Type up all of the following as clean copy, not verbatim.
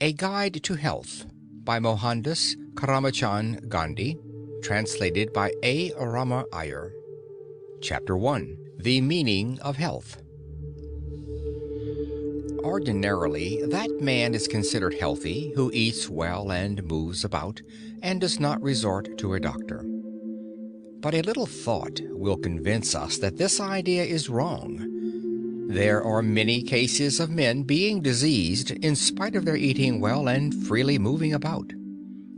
A Guide to Health by Mohandas Karamchand Gandhi, translated by A. Rama Iyer. Chapter 1. The Meaning of Health. Ordinarily, that man is considered healthy who eats well and moves about, and does not resort to a doctor. But a little thought will convince us that this idea is wrong. There are many cases of men being diseased in spite of their eating well and freely moving about.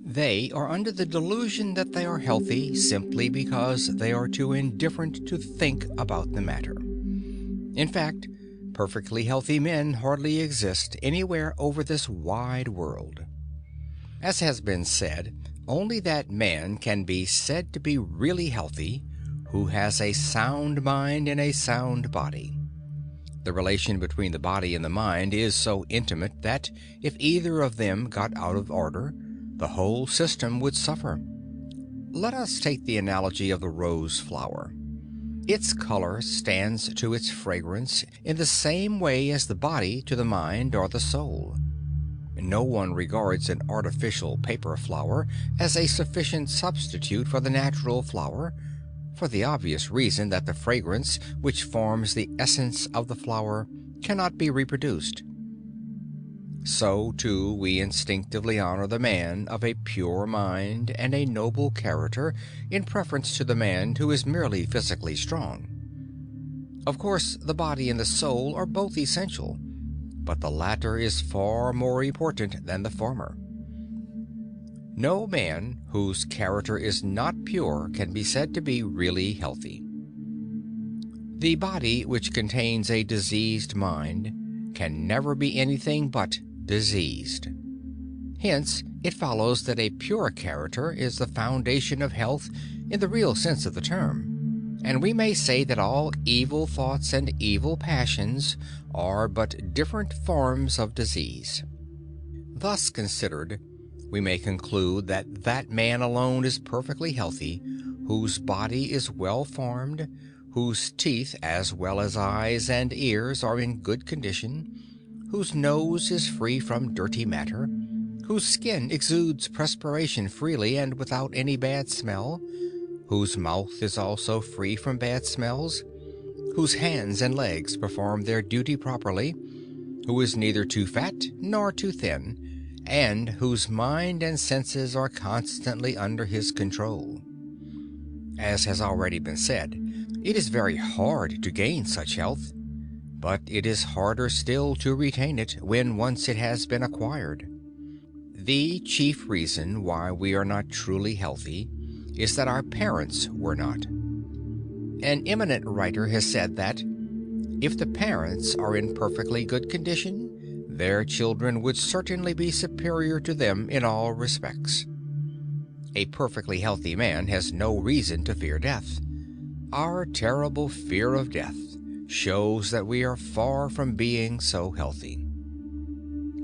They are under the delusion that they are healthy simply because they are too indifferent to think about the matter. In fact, perfectly healthy men hardly exist anywhere over this wide world. As has been said, only that man can be said to be really healthy who has a sound mind in a sound body. The relation between the body and the mind is so intimate that if either of them got out of order, the whole system would suffer. Let us take the analogy of the rose flower. Its color stands to its fragrance in the same way as the body to the mind or the soul. No one regards an artificial paper flower as a sufficient substitute for the natural flower, for the obvious reason that the fragrance which forms the essence of the flower cannot be reproduced. So, too, we instinctively honor the man of a pure mind and a noble character in preference to the man who is merely physically strong. Of course, the body and the soul are both essential, but the latter is far more important than the former. No man whose character is not pure can be said to be really healthy. The body which contains a diseased mind can never be anything but diseased. Hence, it follows that a pure character is the foundation of health in the real sense of the term, and we may say that all evil thoughts and evil passions are but different forms of disease. Thus considered, we may conclude that that man alone is perfectly healthy whose body is well formed, whose teeth as well as eyes and ears are in good condition, whose nose is free from dirty matter, whose skin exudes perspiration freely and without any bad smell, whose mouth is also free from bad smells, whose hands and legs perform their duty properly, who is neither too fat nor too thin, and whose mind and senses are constantly under his control. As has already been said, it is very hard to gain such health, but it is harder still to retain it when once it has been acquired. The chief reason why we are not truly healthy is that our parents were not. An eminent writer has said that if the parents are in perfectly good condition, their children would certainly be superior to them in all respects. A perfectly healthy man has no reason to fear death. Our terrible fear of death shows that we are far from being so healthy.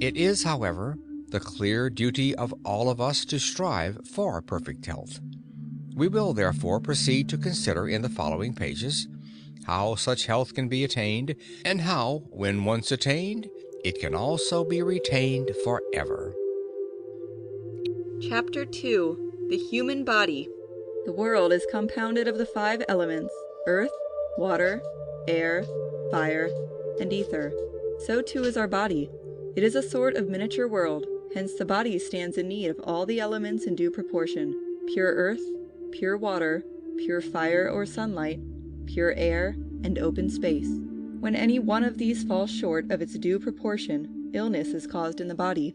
It is, however, the clear duty of all of us to strive for perfect health. We will therefore proceed to consider in the following pages how such health can be attained, and how, when once attained, it can also be retained forever. Chapter 2. The Human Body. The world is compounded of the 5 elements: earth, water, air, fire, and ether. So too is our body. It is a sort of miniature world, hence the body stands in need of all the elements in due proportion: pure earth, pure water, pure fire or sunlight, pure air, and open space. When any one of these falls short of its due proportion, illness is caused in the body.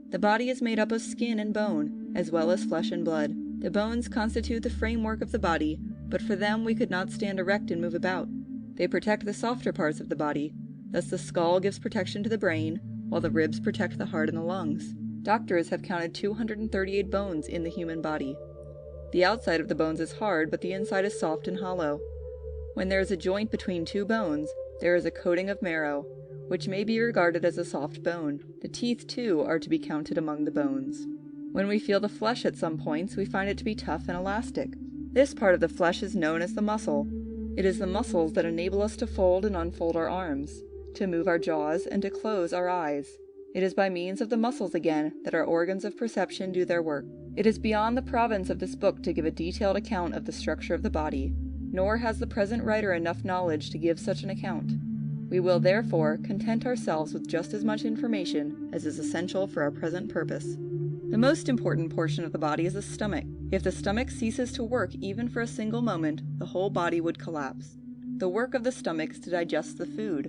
The body is made up of skin and bone, as well as flesh and blood. The bones constitute the framework of the body, but for them we could not stand erect and move about. They protect the softer parts of the body. Thus the skull gives protection to the brain, while the ribs protect the heart and the lungs. Doctors have counted 238 bones in the human body. The outside of the bones is hard, but the inside is soft and hollow. When there is a joint between 2 bones, there is a coating of marrow, which may be regarded as a soft bone. The teeth, too, are to be counted among the bones. When we feel the flesh at some points, we find it to be tough and elastic. This part of the flesh is known as the muscle. It is the muscles that enable us to fold and unfold our arms, to move our jaws, and to close our eyes. It is by means of the muscles again that our organs of perception do their work. It is beyond the province of this book to give a detailed account of the structure of the body, nor has the present writer enough knowledge to give such an account. We will, therefore, content ourselves with just as much information as is essential for our present purpose. The most important portion of the body is the stomach. If the stomach ceases to work even for a single moment, the whole body would collapse. The work of the stomach is to digest the food,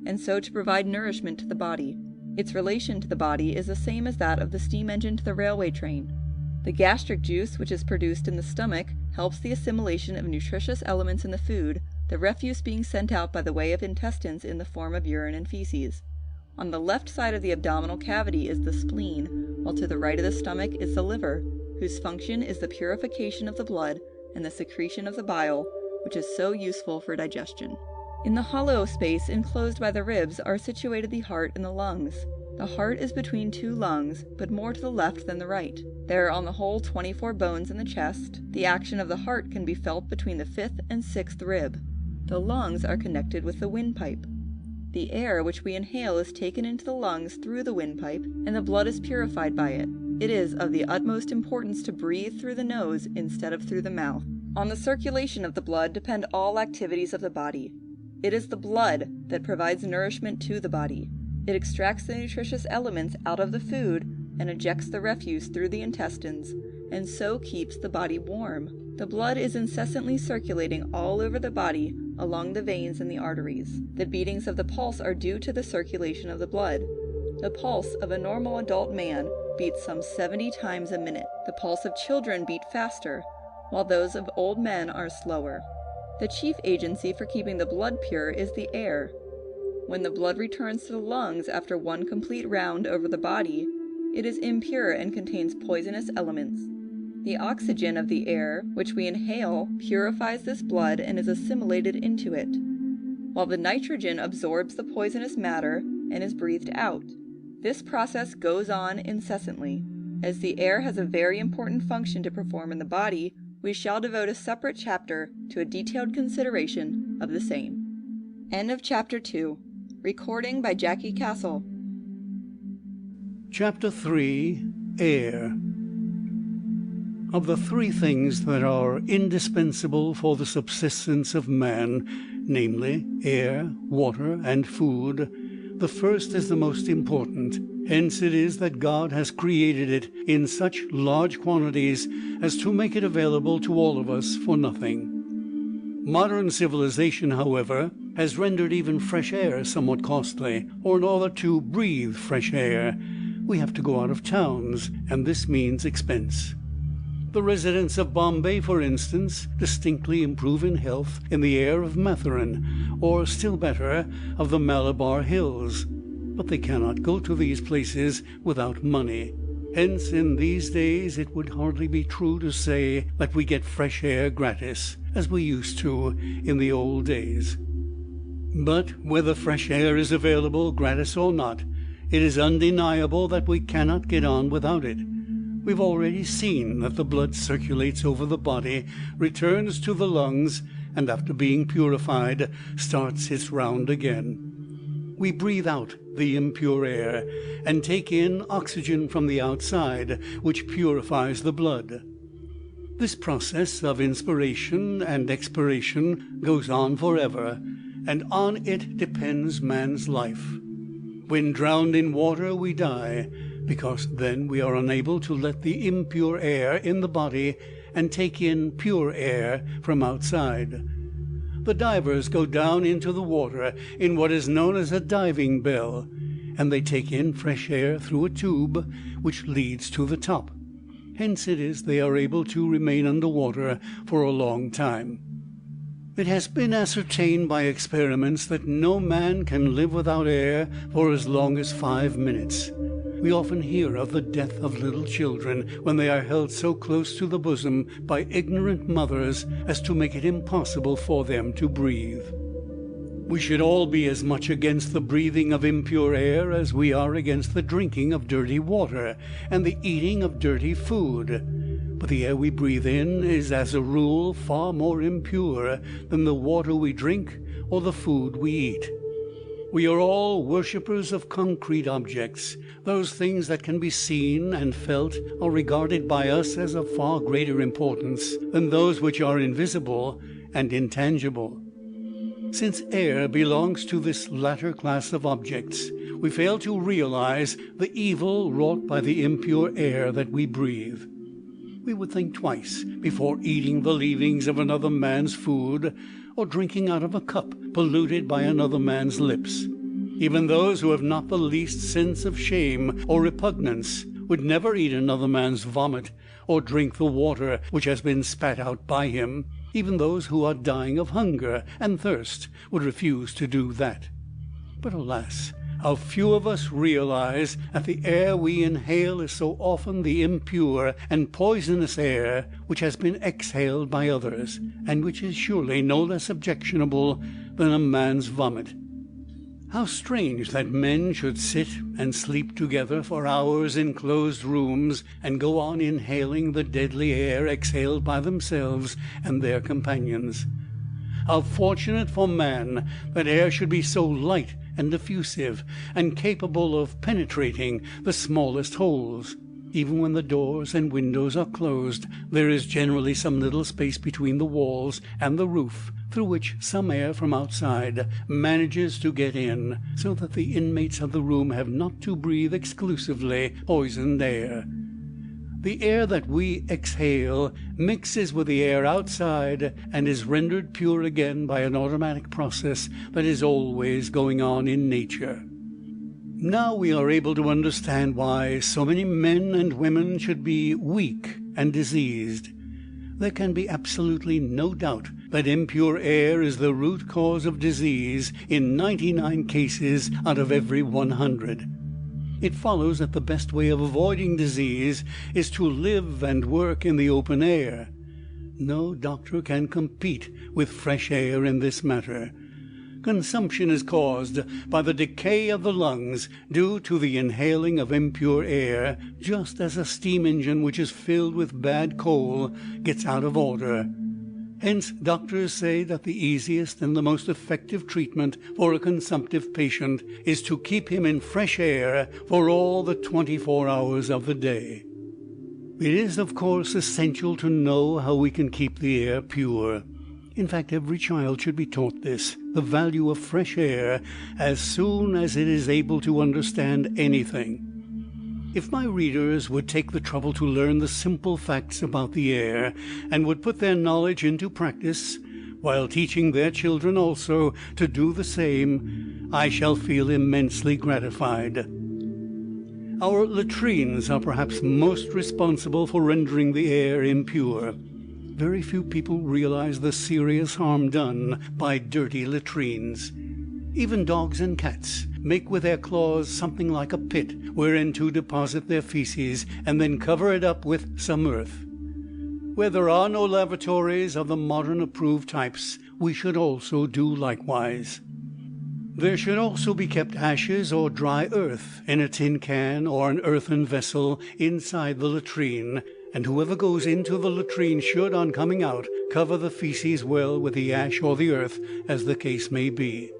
and so to provide nourishment to the body. Its relation to the body is the same as that of the steam engine to the railway train. The gastric juice, which is produced in the stomach, helps the assimilation of nutritious elements in the food, the refuse being sent out by the way of intestines in the form of urine and feces. On the left side of the abdominal cavity is the spleen, while to the right of the stomach is the liver, whose function is the purification of the blood and the secretion of the bile, which is so useful for digestion. In the hollow space enclosed by the ribs are situated the heart and the lungs. The heart is between two lungs, but more to the left than the right. There are on the whole 24 bones in the chest. The action of the heart can be felt between the 5th and 6th rib. The lungs are connected with the windpipe. The air which we inhale is taken into the lungs through the windpipe, and the blood is purified by it. It is of the utmost importance to breathe through the nose instead of through the mouth. On the circulation of the blood depend all activities of the body. It is the blood that provides nourishment to the body. It extracts the nutritious elements out of the food and ejects the refuse through the intestines, and so keeps the body warm. The blood is incessantly circulating all over the body along the veins and the arteries. The beatings of the pulse are due to the circulation of the blood. The pulse of a normal adult man beats some 70 times a minute. The pulse of children beat faster, while those of old men are slower. The chief agency for keeping the blood pure is the air. When the blood returns to the lungs after one complete round over the body, it is impure and contains poisonous elements. The oxygen of the air, which we inhale, purifies this blood and is assimilated into it, while the nitrogen absorbs the poisonous matter and is breathed out. This process goes on incessantly. As the air has a very important function to perform in the body, we shall devote a separate chapter to a detailed consideration of the same. End of Chapter 2. Recording by Jackie Castle. Chapter 3. Air. Of the three things that are indispensable for the subsistence of man, namely air, water, and food, the first is the most important. Hence it is that God has created it in such large quantities as to make it available to all of us for nothing. Modern civilization, however, has rendered even fresh air somewhat costly, or in order to breathe fresh air, we have to go out of towns, and this means expense. The residents of Bombay, for instance, distinctly improve in health in the air of Mathurin, or still better, of the Malabar Hills. But they cannot go to these places without money. Hence, in these days, it would hardly be true to say that we get fresh air gratis, as we used to in the old days. But whether fresh air is available gratis or not, it is undeniable that we cannot get on without it. We've already seen that the blood circulates over the body, returns to the lungs, and after being purified, starts its round again. We breathe out the impure air and take in oxygen from the outside, which purifies the blood. This process of inspiration and expiration goes on forever, and on it depends man's life. When drowned in water, we die, because then we are unable to let the impure air in the body and take in pure air from outside. The divers go down into the water in what is known as a diving bell, and they take in fresh air through a tube which leads to the top. Hence it is they are able to remain under water for a long time. It has been ascertained by experiments that no man can live without air for as long as 5 minutes. We often hear of the death of little children when they are held so close to the bosom by ignorant mothers as to make it impossible for them to breathe. We should all be as much against the breathing of impure air as we are against the drinking of dirty water and the eating of dirty food. But the air we breathe in is, as a rule, far more impure than the water we drink or the food we eat. We are all worshippers of concrete objects. Those things that can be seen and felt are regarded by us as of far greater importance than those which are invisible and intangible. Since air belongs to this latter class of objects, we fail to realize the evil wrought by the impure air that we breathe. We would think twice before eating the leavings of another man's food, or drinking out of a cup polluted by another man's lips. Even those who have not the least sense of shame or repugnance would never eat another man's vomit, or drink the water which has been spat out by him. Even those who are dying of hunger and thirst would refuse to do that. But alas, how few of us realize that the air we inhale is so often the impure and poisonous air which has been exhaled by others, and which is surely no less objectionable than a man's vomit. How strange that men should sit and sleep together for hours in closed rooms, and go on inhaling the deadly air exhaled by themselves and their companions. How fortunate for man that air should be so light and diffusive, and capable of penetrating the smallest holes. Even when the doors and windows are closed, there is generally some little space between the walls and the roof, through which some air from outside manages to get in, so that the inmates of the room have not to breathe exclusively poisoned air. The air that we exhale mixes with the air outside, and is rendered pure again by an automatic process that is always going on in nature. Now we are able to understand why so many men and women should be weak and diseased. There can be absolutely no doubt that impure air is the root cause of disease in 99 cases out of every 100. It follows that the best way of avoiding disease is to live and work in the open air. No doctor can compete with fresh air in this matter. Consumption is caused by the decay of the lungs due to the inhaling of impure air, just as a steam engine which is filled with bad coal gets out of order. Hence, doctors say that the easiest and the most effective treatment for a consumptive patient is to keep him in fresh air for all the 24 hours of the day. It is, of course, essential to know how we can keep the air pure. In fact, every child should be taught this, the value of fresh air, as soon as it is able to understand anything. If my readers would take the trouble to learn the simple facts about the air, and would put their knowledge into practice, while teaching their children also to do the same, I shall feel immensely gratified. Our latrines are perhaps most responsible for rendering the air impure. Very few people realize the serious harm done by dirty latrines. Even dogs and cats make with their claws something like a pit wherein to deposit their feces, and then cover it up with some earth. Where there are no lavatories of the modern approved types, we should also do likewise. There should also be kept ashes or dry earth in a tin can or an earthen vessel inside the latrine, and whoever goes into the latrine should, on coming out, cover the feces well with the ash or the earth, as the case may be.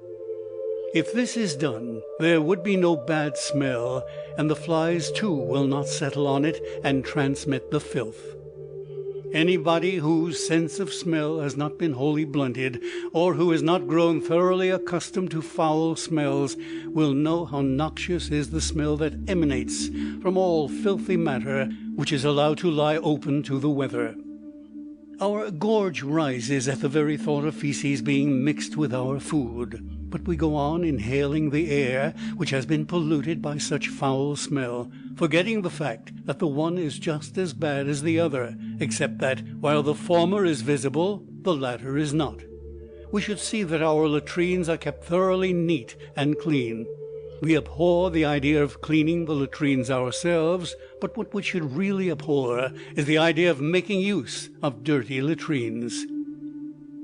If this is done, there would be no bad smell, and the flies too will not settle on it and transmit the filth. Anybody whose sense of smell has not been wholly blunted, or who has not grown thoroughly accustomed to foul smells, will know how noxious is the smell that emanates from all filthy matter which is allowed to lie open to the weather. Our gorge rises at the very thought of feces being mixed with our food, but we go on inhaling the air which has been polluted by such foul smell, forgetting the fact that the one is just as bad as the other, except that, while the former is visible, the latter is not. We should see that our latrines are kept thoroughly neat and clean. We abhor the idea of cleaning the latrines ourselves, but what we should really abhor is the idea of making use of dirty latrines.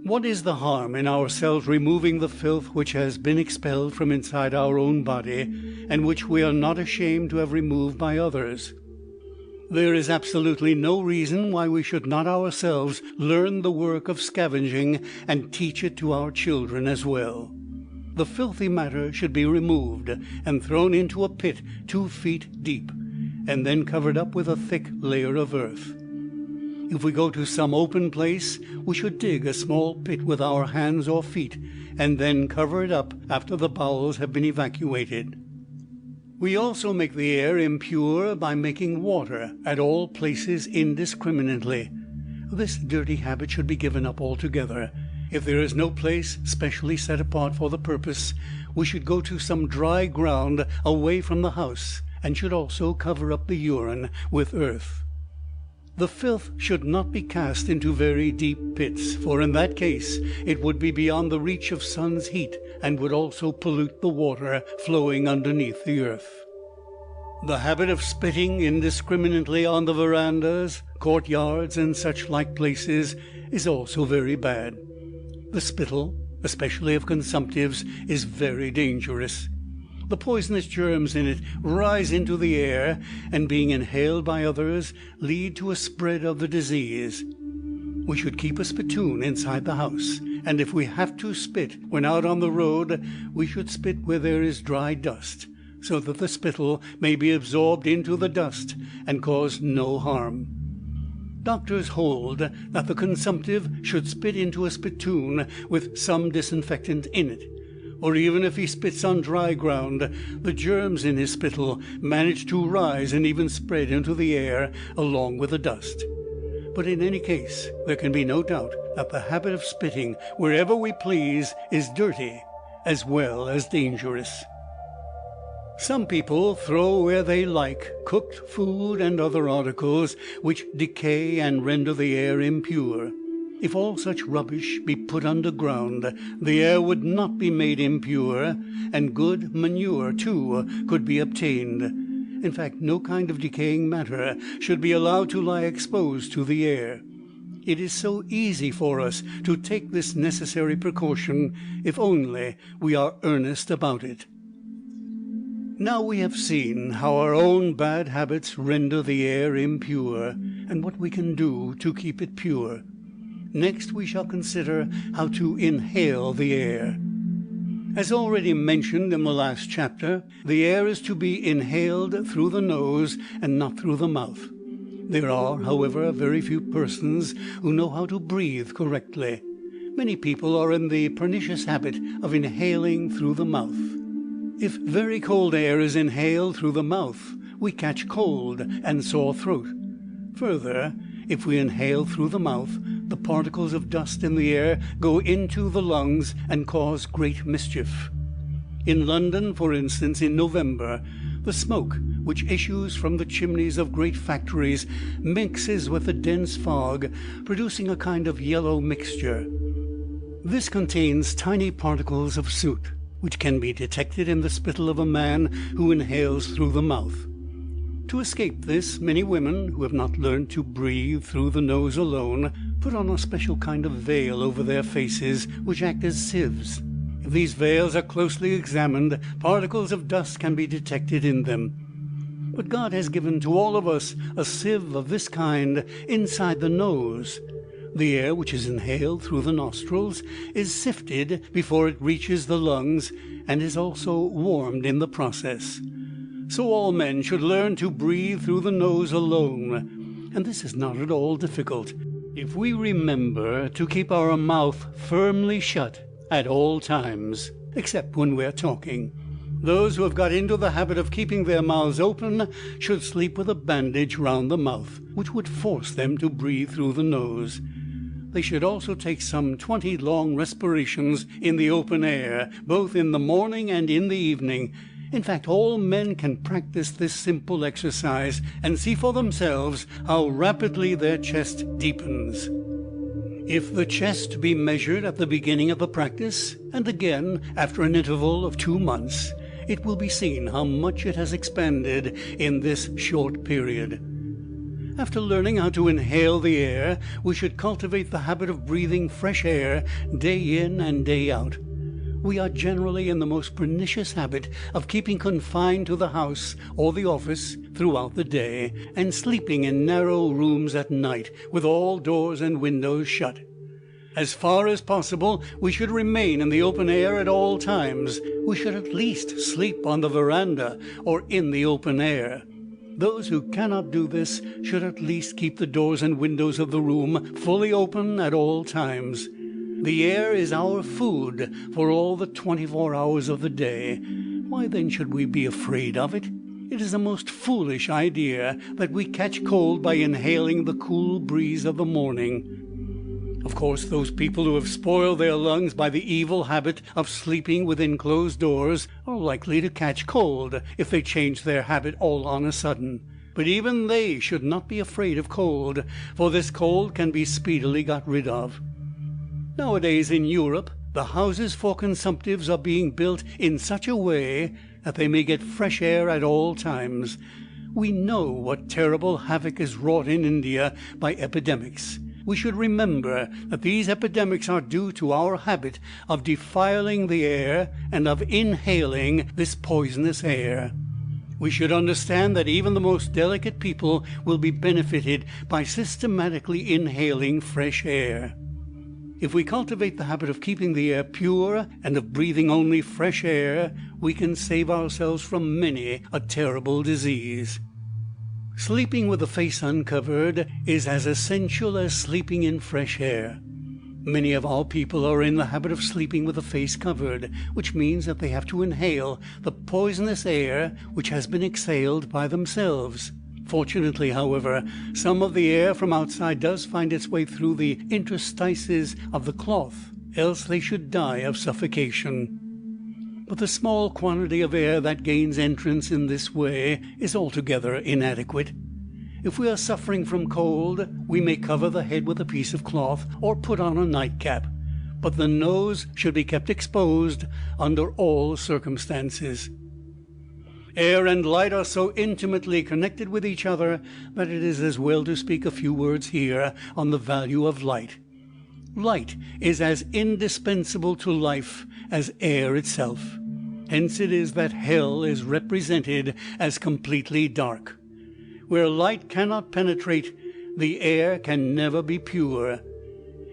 What is the harm in ourselves removing the filth which has been expelled from inside our own body, and which we are not ashamed to have removed by others? There is absolutely no reason why we should not ourselves learn the work of scavenging and teach it to our children as well. the filthy matter should be removed and thrown into a pit 2 feet deep, and then covered up with a thick layer of earth. If we go to some open place, we should dig a small pit with our hands or feet, and then cover it up after the bowels have been evacuated. We also make the air impure by making water at all places indiscriminately. This dirty habit should be given up altogether. If there is no place specially set apart for the purpose, we should go to some dry ground away from the house, and should also cover up the urine with earth. The filth should not be cast into very deep pits, for in that case it would be beyond the reach of sun's heat, and would also pollute the water flowing underneath the earth. The habit of spitting indiscriminately on the verandas, courtyards, and such like places is also very bad. The spittle, especially of consumptives, is very dangerous. The poisonous germs in it rise into the air, and being inhaled by others, lead to a spread of the disease. We should keep a spittoon inside the house, and if we have to spit when out on the road, we should spit where there is dry dust, so that the spittle may be absorbed into the dust and cause no harm. Doctors hold that the consumptive should spit into a spittoon with some disinfectant in it, or even if he spits on dry ground, the germs in his spittle manage to rise and even spread into the air along with the dust. But in any case, there can be no doubt that the habit of spitting wherever we please is dirty as well as dangerous. Some people throw where they like cooked food and other articles which decay and render the air impure. If all such rubbish be put underground, the air would not be made impure, and good manure, too, could be obtained. In fact, no kind of decaying matter should be allowed to lie exposed to the air. It is so easy for us to take this necessary precaution, if only we are earnest about it. Now we have seen how our own bad habits render the air impure, and what we can do to keep it pure. Next we shall consider how to inhale the air. As already mentioned in the last chapter, the air is to be inhaled through the nose and not through the mouth. There are, however, very few persons who know how to breathe correctly. Many people are in the pernicious habit of inhaling through the mouth. If very cold air is inhaled through the mouth, we catch cold and sore throat. Further, if we inhale through the mouth, the particles of dust in the air go into the lungs and cause great mischief. In London, for instance, in November, the smoke which issues from the chimneys of great factories mixes with the dense fog, producing a kind of yellow mixture. This contains tiny particles of soot, which can be detected in the spittle of a man who inhales through the mouth. To escape this, many women who have not learned to breathe through the nose alone put on a special kind of veil over their faces, which act as sieves. If these veils are closely examined, particles of dust can be detected in them. But God has given to all of us a sieve of this kind inside the nose. The air which is inhaled through the nostrils is sifted before it reaches the lungs, and is also warmed in the process. So all men should learn to breathe through the nose alone, and this is not at all difficult, if we remember to keep our mouth firmly shut at all times, except when we are talking. Those who have got into the habit of keeping their mouths open should sleep with a bandage round the mouth, which would force them to breathe through the nose. They should also take some 20 long respirations in the open air, both in the morning and in the evening. In fact, all men can practice this simple exercise and see for themselves how rapidly their chest deepens. If the chest be measured at the beginning of the practice, and again after an interval of 2 months, it will be seen how much it has expanded in this short period. After learning how to inhale the air, we should cultivate the habit of breathing fresh air day in and day out. We are generally in the most pernicious habit of keeping confined to the house or the office throughout the day, and sleeping in narrow rooms at night, with all doors and windows shut. As far as possible, we should remain in the open air at all times. We should at least sleep on the veranda or in the open air. Those who cannot do this should at least keep the doors and windows of the room fully open at all times. The air is our food for all the 24 hours of the day. Why then should we be afraid of it? It is a most foolish idea that we catch cold by inhaling the cool breeze of the morning. Of course, those people who have spoiled their lungs by the evil habit of sleeping within closed doors are likely to catch cold if they change their habit all on a sudden. But even they should not be afraid of cold, for this cold can be speedily got rid of. Nowadays in Europe, the houses for consumptives are being built in such a way that they may get fresh air at all times. We know what terrible havoc is wrought in India by epidemics. We should remember that these epidemics are due to our habit of defiling the air and of inhaling this poisonous air. We should understand that even the most delicate people will be benefited by systematically inhaling fresh air. If we cultivate the habit of keeping the air pure and of breathing only fresh air, we can save ourselves from many a terrible disease. Sleeping with the face uncovered is as essential as sleeping in fresh air. Many of our people are in the habit of sleeping with the face covered, which means that they have to inhale the poisonous air which has been exhaled by themselves. Fortunately, however, some of the air from outside does find its way through the interstices of the cloth, else they should die of suffocation. But the small quantity of air that gains entrance in this way is altogether inadequate. If we are suffering from cold, we may cover the head with a piece of cloth or put on a nightcap, but the nose should be kept exposed under all circumstances. Air and light are so intimately connected with each other that it is as well to speak a few words here on the value of light. Light is as indispensable to life as air itself. Hence it is that hell is represented as completely dark. Where light cannot penetrate, the air can never be pure.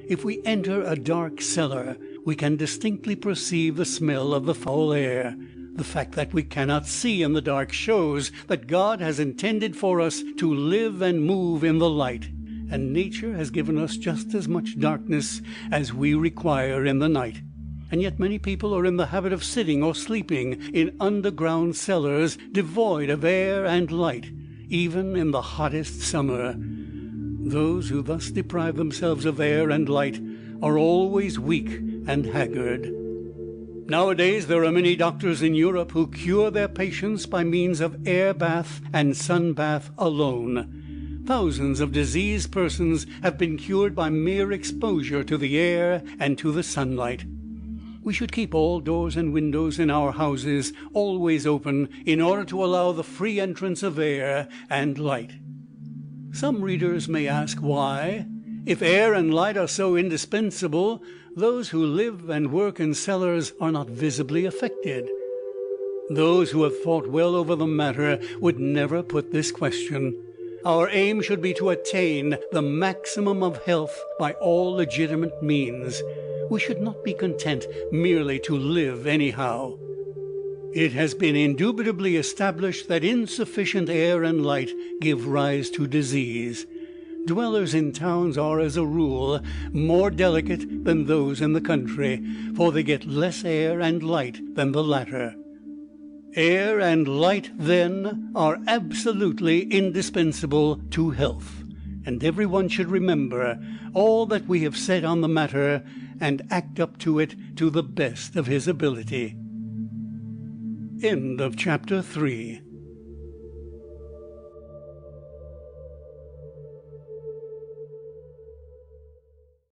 If we enter a dark cellar, we can distinctly perceive the smell of the foul air. The fact that we cannot see in the dark shows that God has intended for us to live and move in the light, and nature has given us just as much darkness as we require in the night. And yet many people are in the habit of sitting or sleeping in underground cellars devoid of air and light, even in the hottest summer. Those who thus deprive themselves of air and light are always weak and haggard. Nowadays there are many doctors in Europe who cure their patients by means of air bath and sun bath alone. Thousands of diseased persons have been cured by mere exposure to the air and to the sunlight. We should keep all doors and windows in our houses always open in order to allow the free entrance of air and light. Some readers may ask why, if air and light are so indispensable, those who live and work in cellars are not visibly affected. Those who have thought well over the matter would never put this question. Our aim should be to attain the maximum of health by all legitimate means. We should not be content merely to live anyhow. It has been indubitably established that insufficient air and light give rise to disease. Dwellers in towns are, as a rule, more delicate than those in the country, for they get less air and light than the latter. Air and light, then, are absolutely indispensable to health, and everyone should remember all that we have said on the matter and act up to it to the best of his ability. End of chapter 3.